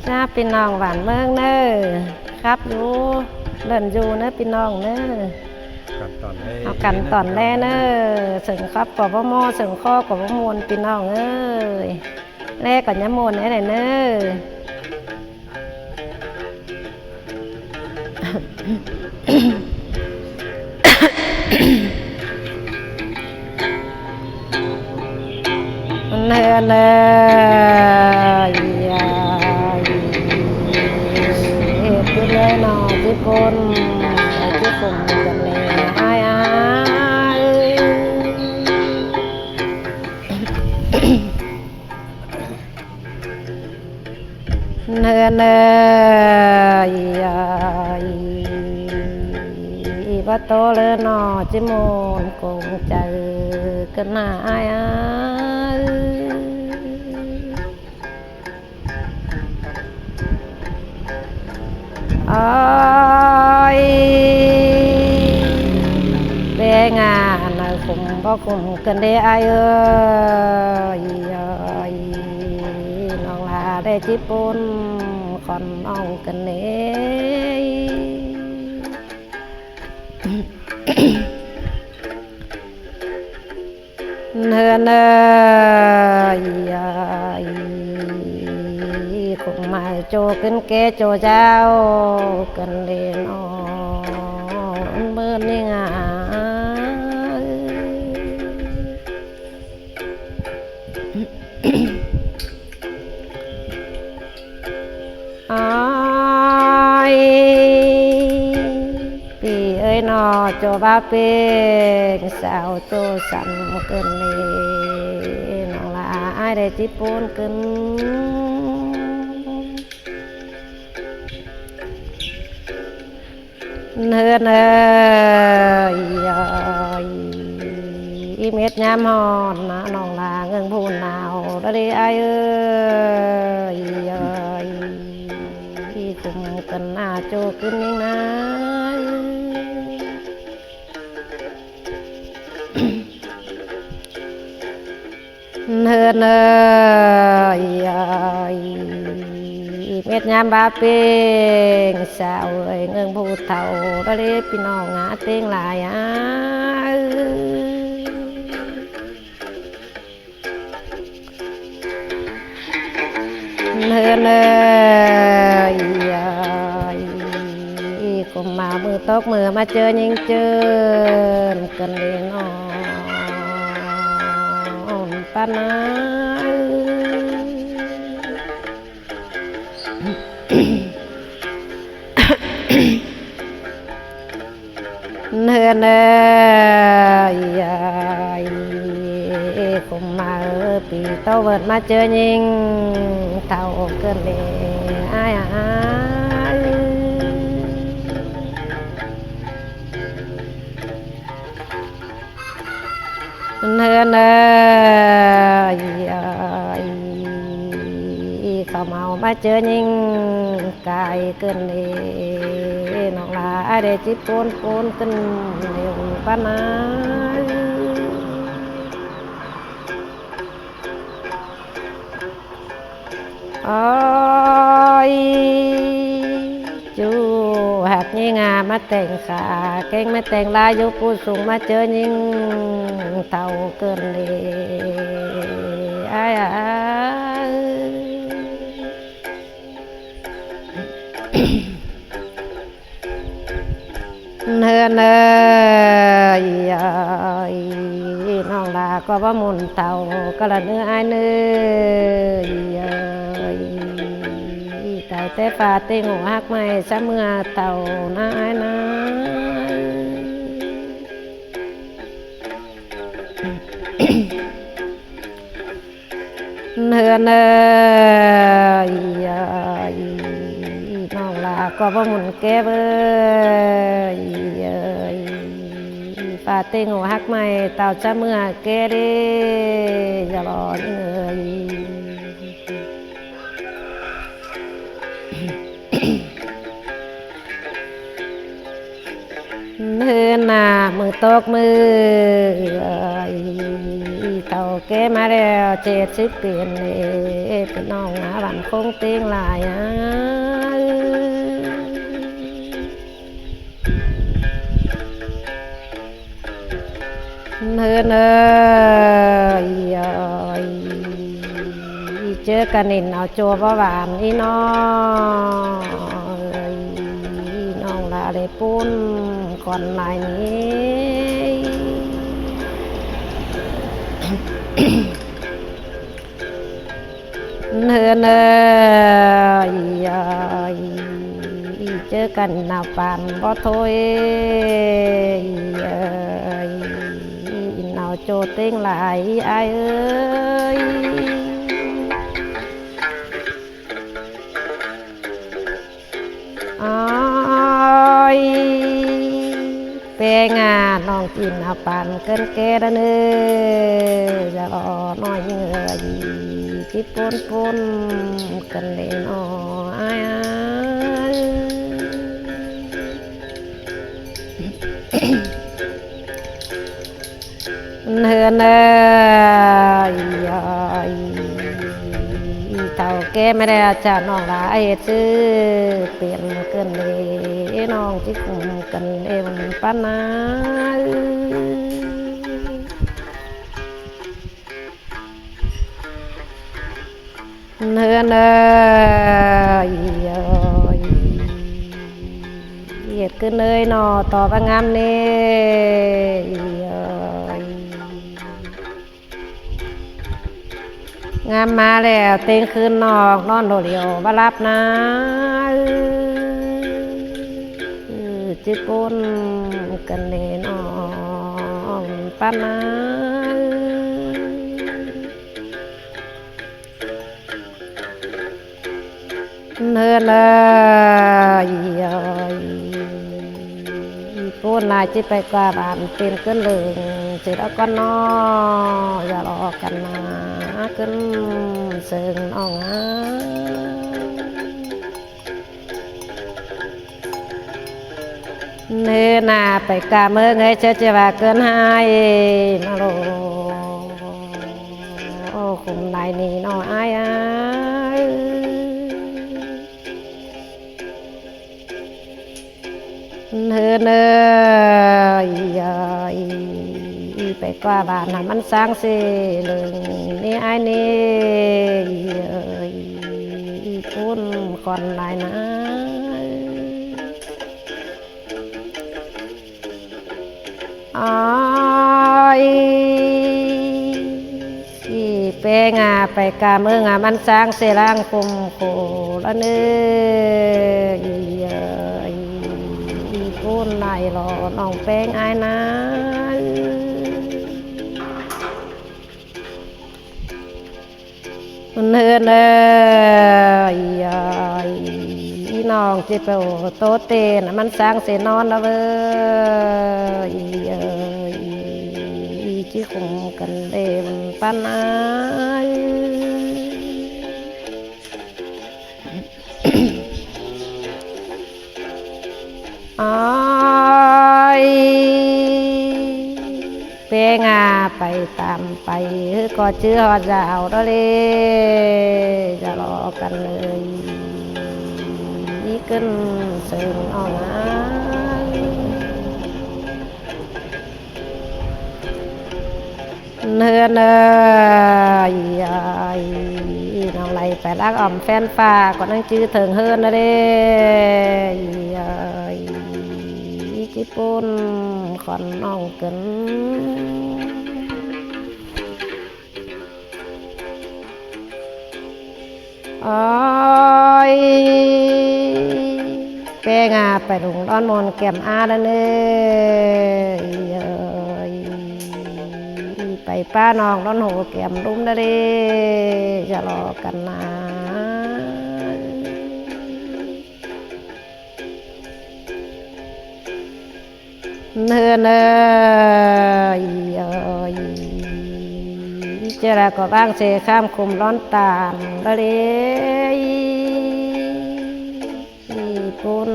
จ้าพี่น้องหวานเมืองเนอครับอยู่เดินอยู่เนอพี่น้องเนอเอากันตอนแรกเนอสึงครับกบมอสึงข้อกบมวนพี่น้องเอ้ยแรกก่อนยะมวนไหนเนอเนอเนอยที่เลยนอที่ปนที่ผมกันเลยอายเนอเนยว่าโตเลยนอจิมนคงใจกันหน้าอายเด้งานคุมบ่คุมกันได้อายเอ้ยน้องลาได้จิปนคอนน้องกันเน่เนื้อเนยคงไม่โจกันแกโจเจ้ากันเด่นอ่อนเมื่อนี่งาพี่เอ้ยนอโจบ้าเป็นสาวโจสันเกินเลยน้องลาไอได้จิปนเกินเนื้อเนยอีเม็ดยามหอนนะน้องลาเงินพูนหนาวได้ไอเอ้ยที่คุมกันหน้าโจขึ้นยังไงเนื้อเนยเม็ดยามบาเป็นสาวเอ้ยเงินผู้เฒ่าได้พี่น้องหาเตียงหลายเนื้อเนยก็มามือตกมือมาเจอยิงเจอกันเองปานาเนื้อเนยคงมาปีเต้าเวิร์ดมาเจอยิงเท่าเกินเลยเนื้อเนยเขาเมามาเจอยิงกายเกินเลยน้องลาได้จิปนกันเร็วปานาจูหักยิงมาแต่งขาเก่งมาแต่งลายยุผู้สูงมาเจอยิงเต่าเกินเลยเนื้อเนยน้องลาก็ว่ามุนเต่าก็ละเนื้อไอเนื้อแต่ป่าเต็งหัวหักไม่ซะเมื่อเต่าน้าไอ้น้าเนื้อเนยน้องลาก็ว่ามุนแก้เบยป่าเต็งหัวหักไม่เต่าซะเมื่อแก้เด้จะรอเงยเนื้อหน้ามือตกมือ เต่าแก่มาแล้ว70 ปีพี่น้องนะบ้านคงเตียงหลายเนื้อเจอกันนินเอาโจบหวานอีน้องลาเลยปุ้นก่อนลายนี้เนื้อเจอกันหน้าปานบ่ถอยnào cho tên lại ai ơi ai pe ngà non chín à bàn cơn kê đó nữa giờ nói người gì chỉ pôn cần để nó ai hơn tàu kêไม่ได้จะน้องหลายซื้อเปลี่ยนเกินเลยน้องที่คุมกันเองป้านาเนื้อเหยียดขึ้นเลยนอต่อประงามนี่งามมาแล้วเต็งคืนนอกนอนโดดเดี่ยวมารับนะจิตปุ่นกันเล่นออกป้านะเนื้อปุ่นนายจิตไปกว่าบ้านเป็นขึ้นเหลืองจิตเอาก้อนนออย่ารอกันนะขึ้นเสิงอ่องเนื้อหน้าไปกาเมื่อไงเชื่อจะว่าเกินให้มาโลคุมนายนี่น้อยเนื้อไปกว่าบ้านมันสร้างสิเรื่องนี่ไอ้นี่ปุ้นก่อนลายนะเปงาไปกาเมืองมันสร้างเสร่างคุมโคละเนื้อปุ้นลายรอน้องแป้งไอ้นะเนื้อน้องจิเปโตเตนมันสร้างเสนอนละเว้ยจิคุมกันเดมปันเปงาไปตามไปก็เชื่อจะเอาเลยจะรอกันเลยนี่ขึ้นเสิงอ่อนเนื้อน้องไหลไปรักอ่อมแฟนฟ้าก็นั่งจื้อถึงเฮิร์นเลยญี่ปุ่นขอนน้องกันเปงาไปลุงร้อนมนแก้มอาแล้วเนยไปป้าน้องร้อนหูแก้มรุ่มได้เลยจะรอกันนะเนื้อเจรก็บ้างเสข้ามคุมร้อนตาลเลยปุ้น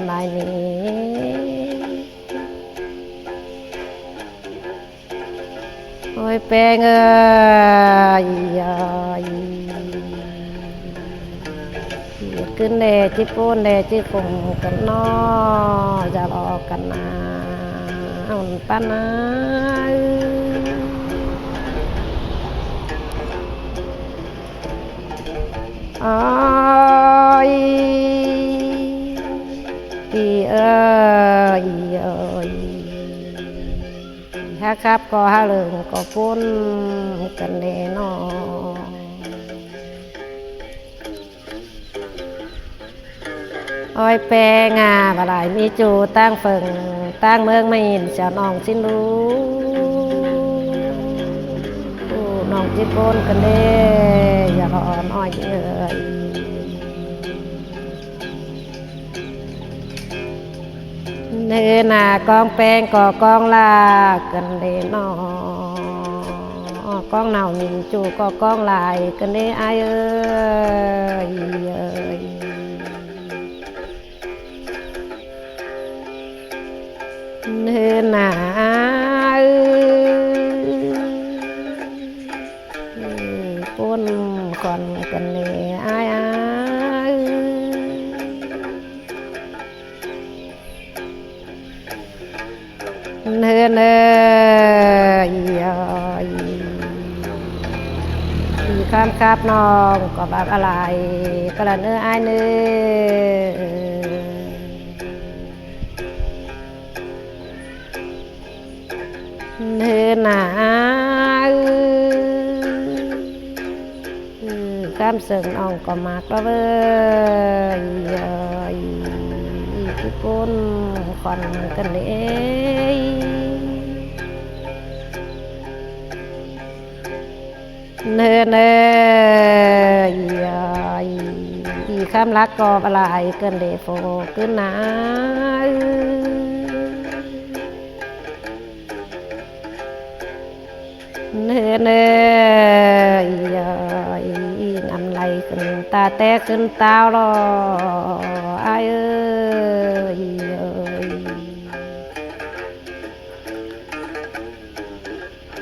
นายนี้โอ้ยป แปงเอ้ยขึ้นแด่จิปูนแด่จิคงกันนอจะรอกันนาเอาปานาอ้อยเอ้ยฮะครับก็ฮะเลิงก็พ้นกันแน่นอนอ้อยแปงาบลายมีจูตั้งเฟิงตั้งเมืองไม่เสียน้องสิ้นรู้น้องจิตโบนกันเด้อย่ารอน้อยเอ้ยเนื้อหน้ากองแป้งก่อกองลากันเด้นอกองเหนาหมิ่นจูก่อกองลายกันเด้อายเอ้ยเนื้อหน้าปนก่อนกันเด้อายเนื้อข้ามคาบน้องก็แบบอะไรก็ละเนื้ออายเนื้อหนาข้ามเสิงน้องก็มากแล้วเว้ยที่ปุ้นคอนกันเลยเนื้อข้ามรักก็อะไรเกินเดโฟขึ้นนะเนื้อน้ำไหลขึ้นตาแตกขึ้นตาหรออายเอ้ย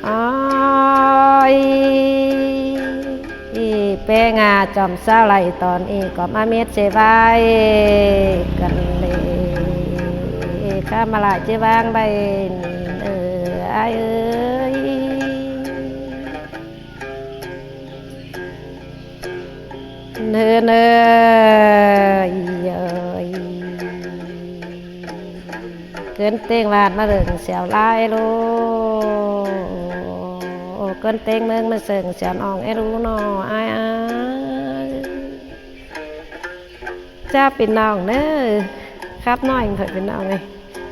อ้อยแป้งาจอมสาไหลตอนนี้ก็มาเม็ดเสบายกันเลยข้ามาลายเจวางใบอายเอ้ยเนื้อเกินเต้งวาดมาเรื่องเสียวลายลูเกินเต้งเมืองมาเสิงเสียนอ่องไอ้รู้นออายจ้าเป็นน้องเน้อครับน้อยเผยเป็นน้องไง